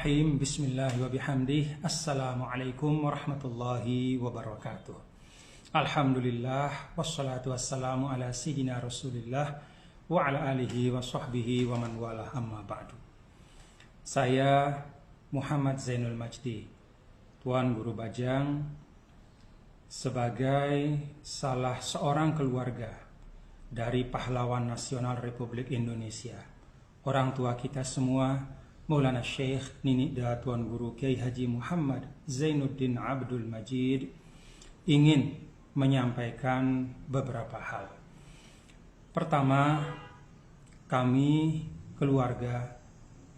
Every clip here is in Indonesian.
Bismillahirrahmanirrahim. Bismillah wa bihamdih. Assalamualaikum warahmatullahi wabarakatuh. Alhamdulillah wassalatu wassalamu ala sayyidina Rasulillah wa ala alihi wa sahbihi wa man walah, amma ba'du. Saya Muhammad Zainul Majdi, Tuan Guru Bajang, sebagai salah seorang keluarga dari pahlawan nasional Republik Indonesia, orang tua kita semua, Maulana Syekh Ninida Tuan Guru Kiai Haji Muhammad Zainuddin Abdul Majid, ingin menyampaikan beberapa hal. Pertama, kami keluarga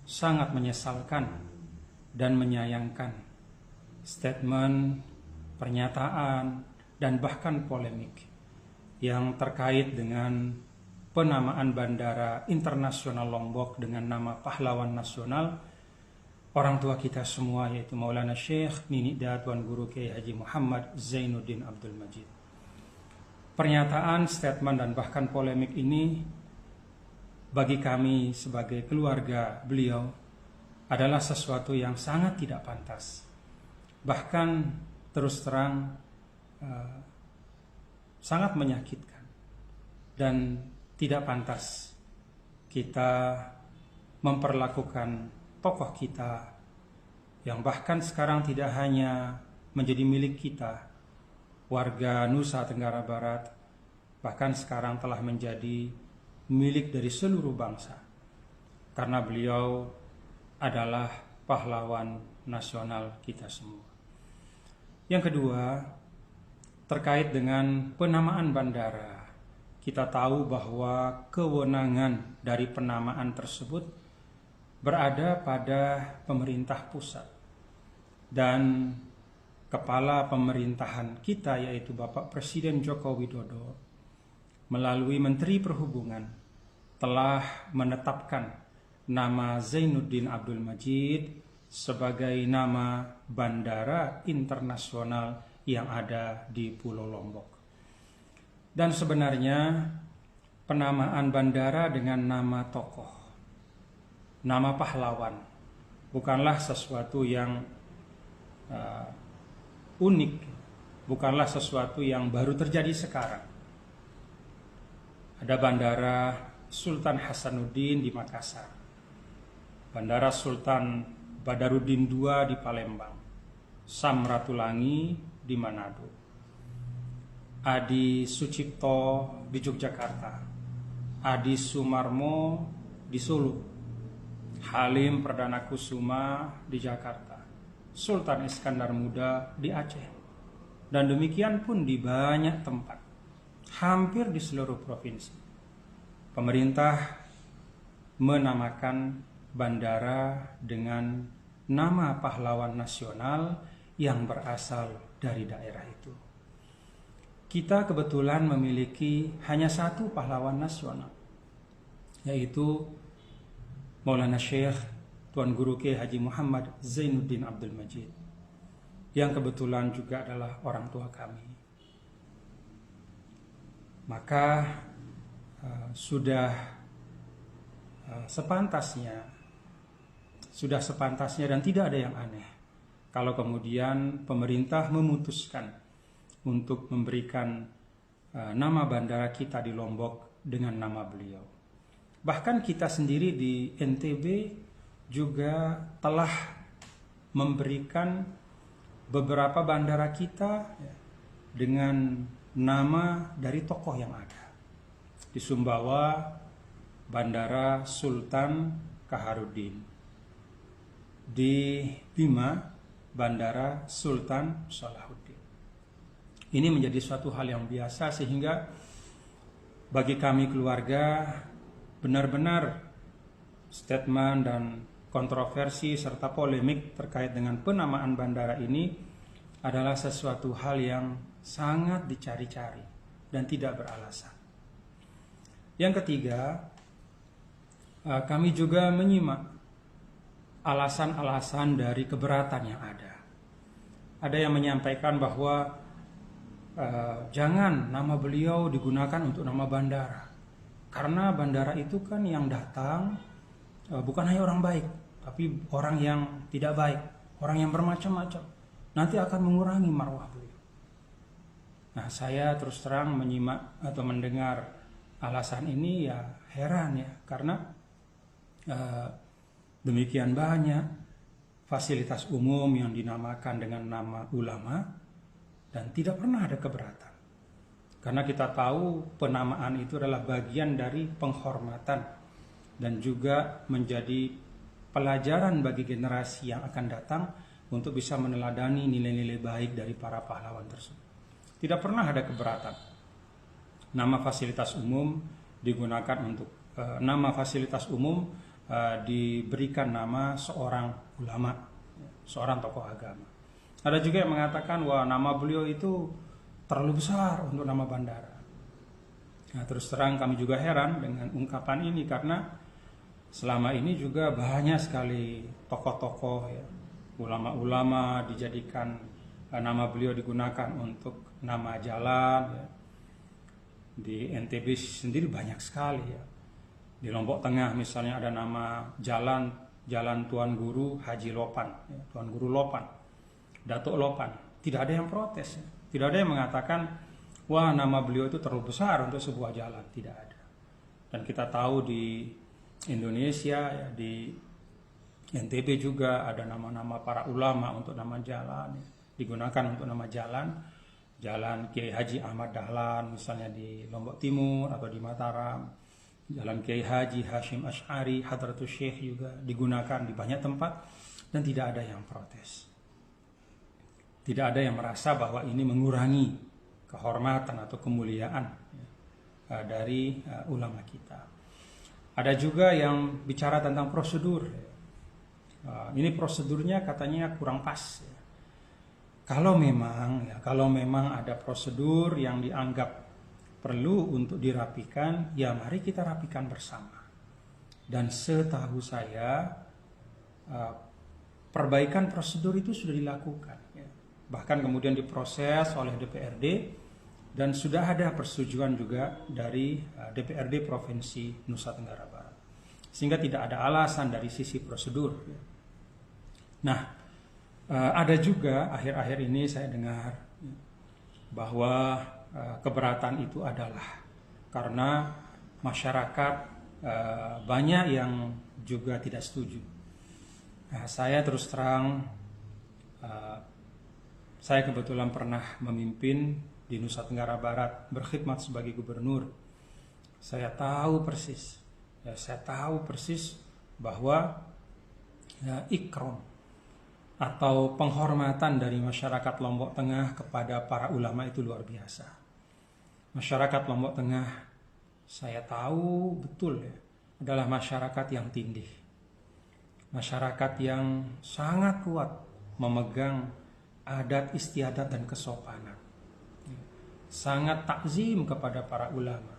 sangat menyesalkan dan menyayangkan statement, pernyataan, dan bahkan polemik yang terkait dengan penamaan Bandara Internasional Lombok dengan nama pahlawan nasional orang tua kita semua, yaitu Maulana Syekh Ninida Tuan Guru Kiai Haji Muhammad Zainuddin Abdul Majid. Pernyataan, statement, dan bahkan polemik ini bagi kami sebagai keluarga beliau adalah sesuatu yang sangat tidak pantas. Bahkan terus terang sangat menyakitkan dan tidak pantas kita memperlakukan tokoh kita yang bahkan sekarang tidak hanya menjadi milik kita, warga Nusa Tenggara Barat, bahkan sekarang telah menjadi milik dari seluruh bangsa, karena beliau adalah pahlawan nasional kita semua. Yang kedua, terkait dengan penamaan bandara. Kita tahu bahwa kewenangan dari penamaan tersebut berada pada pemerintah pusat, dan kepala pemerintahan kita yaitu Bapak Presiden Joko Widodo melalui Menteri Perhubungan telah menetapkan nama Zainuddin Abdul Majid sebagai nama bandara internasional yang ada di Pulau Lombok. Dan sebenarnya penamaan bandara dengan nama tokoh, nama pahlawan, bukanlah sesuatu yang unik, bukanlah sesuatu yang baru terjadi sekarang. Ada Bandara Sultan Hasanuddin di Makassar, Bandara Sultan Badarudin II di Palembang, Samratulangi di Manado, Adi Sucipto di Yogyakarta, Adi Sumarmo di Solo, Halim Perdana Kusuma di Jakarta, Sultan Iskandar Muda di Aceh, dan demikian pun di banyak tempat, hampir di seluruh provinsi. Pemerintah menamakan bandara dengan nama pahlawan nasional yang berasal dari daerah itu. Kita kebetulan memiliki hanya satu pahlawan nasional, yaitu Maulana Syekh Tuan Guru Kiai Haji Muhammad Zainuddin Abdul Majid, yang kebetulan juga adalah orang tua kami. Maka sudah sepantasnya dan tidak ada yang aneh kalau kemudian pemerintah memutuskan untuk memberikan nama bandara kita di Lombok dengan nama beliau. Bahkan kita sendiri di NTB juga telah memberikan beberapa bandara kita dengan nama dari tokoh yang ada. Di Sumbawa, Bandara Sultan Kaharudin. Di Bima, Bandara Sultan Salahuddin. Ini menjadi suatu hal yang biasa, sehingga bagi kami keluarga benar-benar statement dan kontroversi serta polemik terkait dengan penamaan bandara ini adalah sesuatu hal yang sangat dicari-cari dan tidak beralasan. Yang ketiga, kami juga menyimak alasan-alasan dari keberatan yang ada. Ada yang menyampaikan bahwa jangan nama beliau digunakan untuk nama bandara, karena bandara itu kan yang datang bukan hanya orang baik, tapi orang yang tidak baik, orang yang bermacam-macam, nanti akan mengurangi marwah beliau. Nah, saya terus terang menyimak atau mendengar alasan ini ya heran ya, karena demikian banyak fasilitas umum yang dinamakan dengan nama ulama dan tidak pernah ada keberatan. Karena kita tahu penamaan itu adalah bagian dari penghormatan dan juga menjadi pelajaran bagi generasi yang akan datang untuk bisa meneladani nilai-nilai baik dari para pahlawan tersebut. Tidak pernah ada keberatan. Nama fasilitas umum digunakan untuk nama fasilitas umum diberikan nama seorang ulama, seorang tokoh agama. Ada juga yang mengatakan wah nama beliau itu terlalu besar untuk nama bandara. Nah, terus terang kami juga heran dengan ungkapan ini karena selama ini juga banyak sekali tokoh-tokoh ya, ulama-ulama dijadikan nama beliau digunakan untuk nama jalan ya. Di NTB sendiri banyak sekali ya. Di Lombok Tengah misalnya ada nama jalan Tuan Guru Haji Lopan ya, Tuan Guru Lopan, Datuk Lopan. Tidak ada yang protes ya. Tidak ada yang mengatakan wah nama beliau itu terlalu besar untuk sebuah jalan. Tidak ada. Dan kita tahu di Indonesia ya, di NTB juga ada nama-nama para ulama untuk nama jalan ya, digunakan untuk nama jalan Kiai Haji Ahmad Dahlan misalnya di Lombok Timur atau di Mataram, jalan Kiai Haji Hashim Asy'ari Hadratus Syekh juga digunakan di banyak tempat dan tidak ada yang protes. Tidak ada yang merasa bahwa ini mengurangi kehormatan atau kemuliaan ya, dari ulama kita. Ada juga yang bicara tentang prosedur. Ini prosedurnya katanya kurang pas. Ya. Kalau memang ada prosedur yang dianggap perlu untuk dirapikan, ya mari kita rapikan bersama. Dan setahu saya perbaikan prosedur itu sudah dilakukan. Ya. Bahkan kemudian diproses oleh DPRD dan sudah ada persetujuan juga dari DPRD Provinsi Nusa Tenggara Barat. Sehingga tidak ada alasan dari sisi prosedur. Ya. Nah, ada juga akhir-akhir ini saya dengar bahwa keberatan itu adalah karena masyarakat banyak yang juga tidak setuju. Nah, saya terus terang, saya kebetulan pernah memimpin di Nusa Tenggara Barat, berkhidmat sebagai gubernur. Saya tahu persis bahwa ikram atau penghormatan dari masyarakat Lombok Tengah kepada para ulama itu luar biasa. Masyarakat Lombok Tengah saya tahu betul ya, adalah masyarakat yang tindih. Masyarakat yang sangat kuat memegang adat istiadat dan kesopanan. Sangat takzim kepada para ulama,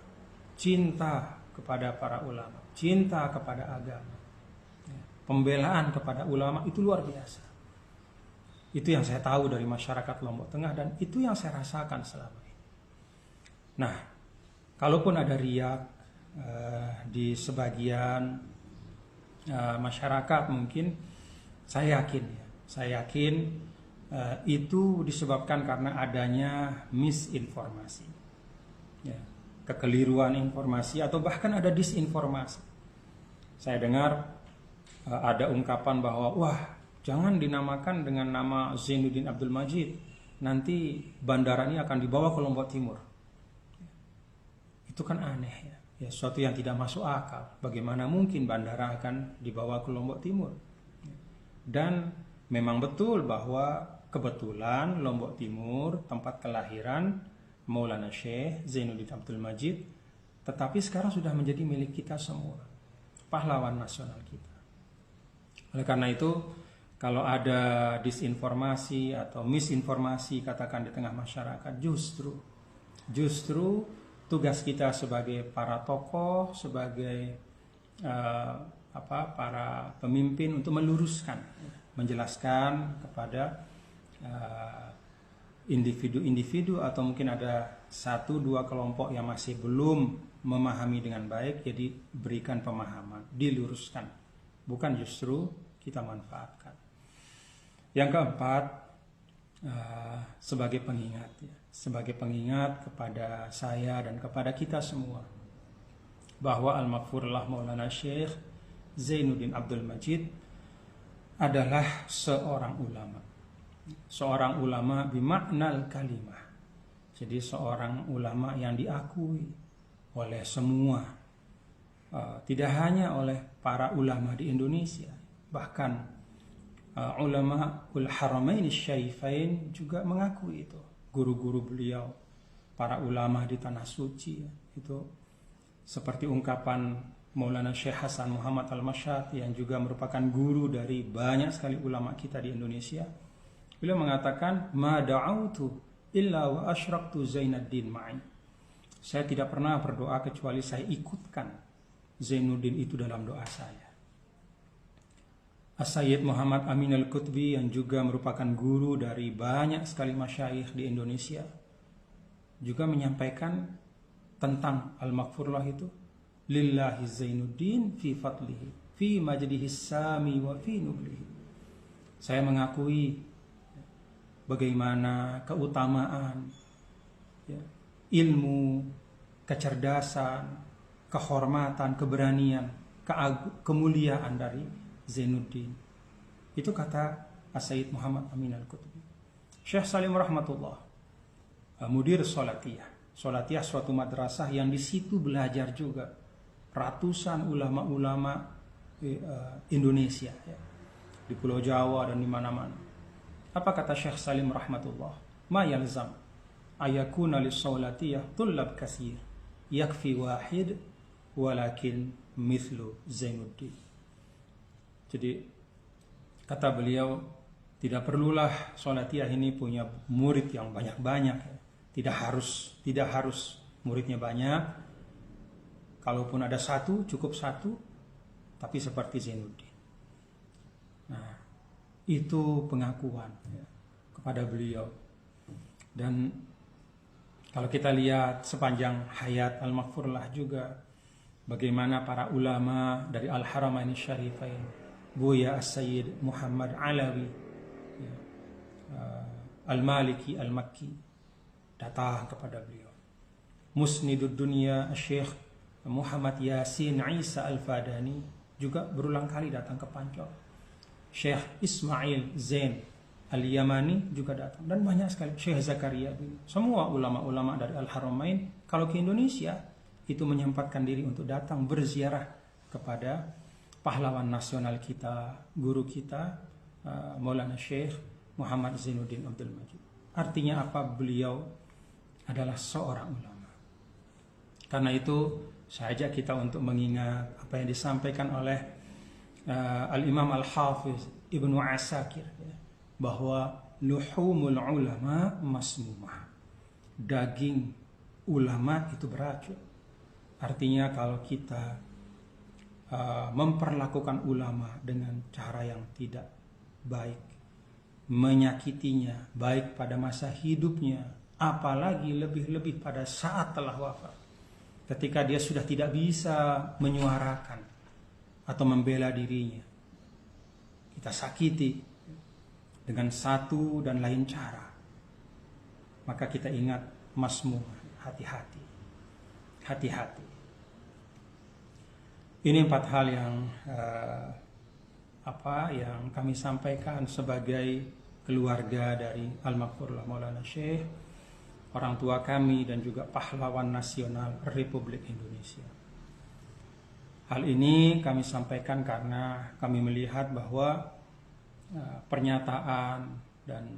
cinta kepada para ulama, cinta kepada agama. Pembelaan kepada ulama itu luar biasa. Itu yang saya tahu dari masyarakat Lombok Tengah dan itu yang saya rasakan selama ini. Nah, kalaupun ada riak di sebagian masyarakat mungkin, saya yakin itu disebabkan karena adanya misinformasi, ya, kekeliruan informasi atau bahkan ada disinformasi. Saya dengar ada ungkapan bahwa wah, jangan dinamakan dengan nama Zainuddin Abdul Majid, nanti bandara ini akan dibawa ke Lombok Timur. Itu kan aneh ya, sesuatu yang tidak masuk akal. Bagaimana mungkin bandara akan dibawa ke Lombok Timur? Dan memang betul bahwa kebetulan Lombok Timur tempat kelahiran Maulana Syekh Zainuddin Abdul Majid, tetapi sekarang sudah menjadi milik kita semua, pahlawan nasional kita. Oleh karena itu, kalau ada disinformasi atau misinformasi katakan di tengah masyarakat, justru tugas kita sebagai para tokoh, sebagai para pemimpin untuk meluruskan, menjelaskan kepada individu-individu atau mungkin ada 1-2 kelompok yang masih belum memahami dengan baik, jadi berikan pemahaman, diluruskan, bukan justru kita manfaatkan. Yang keempat, sebagai pengingat ya, sebagai pengingat kepada saya dan kepada kita semua bahwa Al-Maghfurullah Maulana Syekh Zainuddin Abdul Majid adalah seorang ulama bimaknal kalimah. Jadi seorang ulama yang diakui oleh semua, tidak hanya oleh para ulama di Indonesia, bahkan ulama ul haramain syarifain juga mengakui itu. Guru-guru beliau, para ulama di tanah suci itu, seperti ungkapan Maulana Syekh Hasan Muhammad Al-Masyad yang juga merupakan guru dari banyak sekali ulama kita di Indonesia. Beliau mengatakan, ma da'autu illa wa asyraktu Zainuddin ma'i. Saya tidak pernah berdoa kecuali saya ikutkan Zainuddin itu dalam doa saya. As-Sayyid Muhammad Amin Al-Qutbi yang juga merupakan guru dari banyak sekali masyayikh di Indonesia juga menyampaikan tentang Al-Maghfurullah itu, lillahi Zainuddin fi fadlihi fi majdihi sami wa fi nublihi. Saya mengakui bagaimana keutamaan ya, ilmu, kecerdasan, kehormatan, keberanian, kemuliaan dari Zainuddin. Itu kata As-Sayyid Muhammad Amin Al-Qutbi. Syekh Salim rahmatullah, mudir Salatiyah. Salatiyah suatu madrasah yang di situ belajar juga ratusan ulama-ulama Indonesia ya, di Pulau Jawa dan di mana-mana. Apa kata Syekh Salim rahmatullah? Ma yalzam ayakuna lis-Salatiyah tullab katsir, yakfi wahid walakin mithlu Zainuddin. Jadi kata beliau, tidak perlulah Salatiyah ini punya murid yang banyak-banyak ya. Tidak harus muridnya banyak. Kalaupun ada satu, cukup satu, tapi seperti Zainuddin. Nah, itu pengakuan ya, kepada beliau. Dan kalau kita lihat sepanjang hayat Al-Maghfurullah juga, bagaimana para ulama dari Al-Haramain Syarifain, Buya As-Sayyid Muhammad Alawi ya, Al-Maliki Al-Makki datang kepada beliau. Musnidud Dunya Syekh Muhammad Yasin Isa Al-Fadani juga berulang kali datang ke Pancor. Syekh Ismail Zain Al-Yamani juga datang, dan banyak sekali. Syekh Zakaria, semua ulama-ulama dari Al-Haramain kalau ke Indonesia itu menyempatkan diri untuk datang berziarah kepada pahlawan nasional kita, guru kita, Maulana Syekh Muhammad Zainuddin Abdul Majid. Artinya apa? Beliau adalah seorang ulama. Karena itu saya ajak kita untuk mengingat apa yang disampaikan oleh Al-Imam Al-Hafiz Ibnu Asakir ya, bahwa luhumul ulama masmumah, daging ulama itu beracun. Artinya kalau kita memperlakukan ulama dengan cara yang tidak baik, menyakitinya baik pada masa hidupnya, apalagi lebih-lebih pada saat telah wafat, ketika dia sudah tidak bisa menyuarakan atau membela dirinya, kita sakiti dengan satu dan lain cara, maka kita ingat masmum, hati-hati. Ini 4 hal yang yang kami sampaikan sebagai keluarga dari Al-Maghfurullah Maulana Syekh, orang tua kami dan juga pahlawan nasional Republik Indonesia. Hal ini kami sampaikan karena kami melihat bahwa pernyataan dan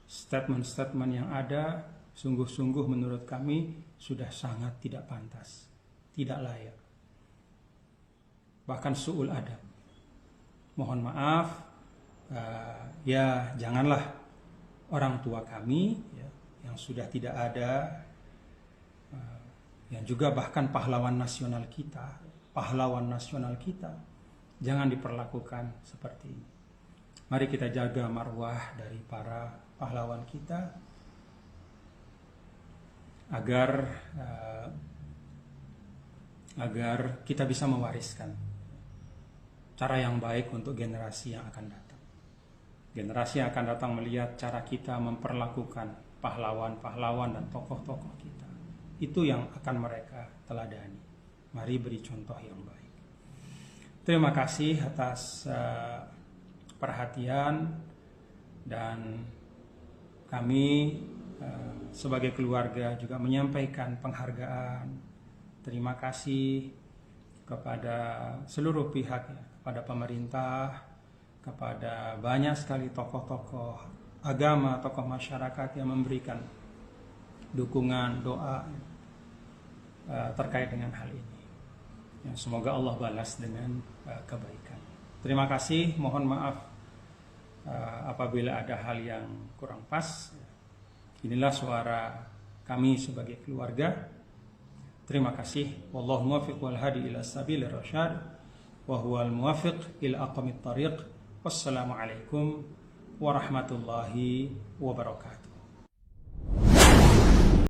statement-statement yang ada sungguh-sungguh menurut kami sudah sangat tidak pantas, tidak layak, bahkan su'ul adab. Mohon maaf, ya janganlah orang tua kami ya, yang sudah tidak ada, yang juga bahkan pahlawan nasional kita, jangan diperlakukan seperti ini. Mari kita jaga marwah dari para pahlawan kita agar kita bisa mewariskan cara yang baik untuk generasi yang akan datang. Generasi yang akan datang melihat cara kita memperlakukan pahlawan-pahlawan dan tokoh-tokoh kita. Itu yang akan mereka teladani. Mari beri contoh yang baik. Terima kasih atas perhatian, dan kami sebagai keluarga juga menyampaikan penghargaan, terima kasih kepada seluruh pihak, ya, kepada pemerintah, kepada banyak sekali tokoh-tokoh agama, tokoh masyarakat yang memberikan dukungan, doa terkait dengan hal ini. Ya, semoga Allah balas dengan kebaikan. Terima kasih, mohon maaf apabila ada hal yang kurang pas. Inilah suara kami sebagai keluarga. Terima kasih. Wallahu muwaffiq wal hadi ila sabilir rasyad wa huwal muwaffiq ila aqwamit thariq. Wassalamualaikum warahmatullahi wabarakatuh.